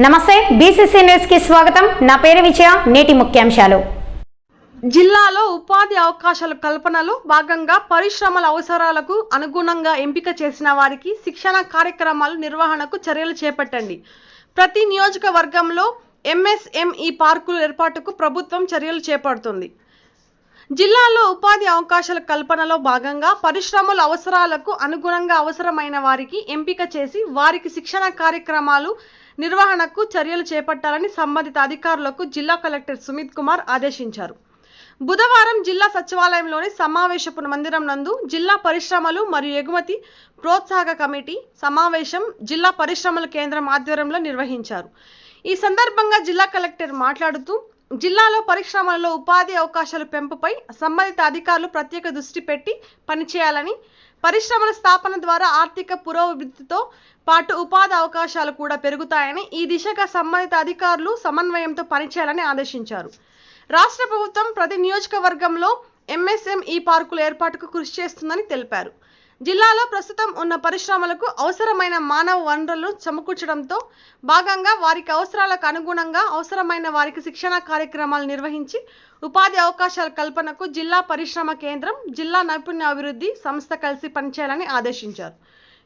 నమస్తే BCC news కి స్వాగతం. నా పేరు విజయ. నేటి ముఖ్యాంశాలు. జిల్లాలో ఉపాధి అవకాశాల కల్పనలో భాగంగా పరిశ్రమల అవసరాలకు అనుగుణంగా ఎంపిక చేసిన వారికి శిక్షణ కార్యక్రమాల నిర్వహణకు చర్యలు చేపట్టండి. ప్రతి నియోజకవర్గంలో ఎంఎస్ఎంఈ పార్కుల ఏర్పాటుకు ప్రభుత్వం చర్యలు చేపడుతుంది. జిల్లాలో ఉపాధి అవకాశాల కల్పనలో భాగంగా పరిశ్రమల అవసరాలకు అనుగుణంగా అవసరమైన వారికి ఎంపిక చేసి వారికి శిక్షణ కార్యక్రమాలు నిర్వహణకు చర్యలు చేపట్టాలని సంబంధిత అధికారులకు జిల్లా కలెక్టర్ సుమిత్ కుమార్ ఆదేశించారు. బుధవారం జిల్లా సచివాలయంలోని సమావేశపు మందిరం నందు జిల్లా పరిశ్రమలు మరియు ఎగుమతి ప్రోత్సాహక కమిటీ సమావేశం జిల్లా పరిశ్రమల కేంద్రం ఆధ్వర్యంలో నిర్వహించారు. ఈ సందర్భంగా జిల్లా కలెక్టర్ మాట్లాడుతూ జిల్లాలో పరిశ్రమలలో ఉపాధి అవకాశాల పెంపుపై సంబంధిత అధికారులు ప్రత్యేక దృష్టి పెట్టి పనిచేయాలని, పరిశ్రమల స్థాపన ద్వారా ఆర్థిక పురోభివృద్ధితో పాటు ఉపాధి అవకాశాలు కూడా పెరుగుతాయని, ఈ దిశగా సంబంధిత అధికారులు సమన్వయంతో పనిచేయాలని ఆదేశించారు. రాష్ట్ర ప్రభుత్వం ప్రతి నియోజకవర్గంలో ఎంఎస్ఎంఈ పార్కుల ఏర్పాటుకు కృషి చేస్తుందని తెలిపారు. జిల్లాలో ప్రస్తుతం ఉన్న పరిశ్రమలకు అవసరమైన మానవ వనరులను సమకూర్చడంతో భాగంగా వారికి అవసరాలకు అనుగుణంగా అవసరమైన వారికి శిక్షణ కార్యక్రమాలు నిర్వహించి ఉపాధి అవకాశాల కల్పనకు జిల్లా పరిశ్రమ కేంద్రం, జిల్లా నైపుణ్య అభివృద్ధి సంస్థ కలిసి పనిచేయాలని ఆదేశించారు.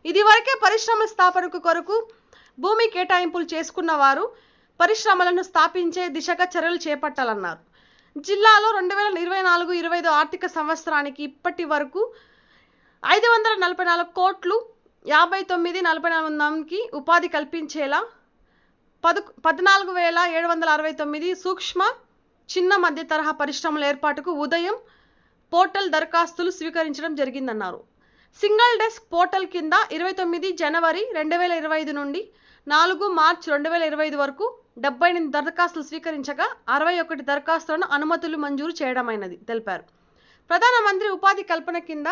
ఇదివరకే పరిశ్రమల స్థాపనకు కొరకు భూమి కేటాయింపులు చేసుకున్న వారు పరిశ్రమలను స్థాపించే దిశగా చర్యలు చేపట్టాలన్నారు. జిల్లాలో 2024-25 ఆర్థిక సంవత్సరానికి ఇప్పటి వరకు 544 కోట్లు 59,44 మందికి ఉపాధి కల్పించేలా 14,769 సూక్ష్మ చిన్న మధ్య తరహా పరిశ్రమల ఏర్పాటుకు ఉదయం పోర్టల్ దరఖాస్తులు స్వీకరించడం జరిగిందన్నారు. సింగిల్ డెస్క్ పోర్టల్ కింద 29 జనవరి 2025 నుండి 4 మార్చి 2025 వరకు 78 దరఖాస్తులు స్వీకరించగా 61 దరఖాస్తులను అనుమతులు మంజూరు చేయడమైనది తెలిపారు. ప్రధానమంత్రి ఉపాధి కల్పన కింద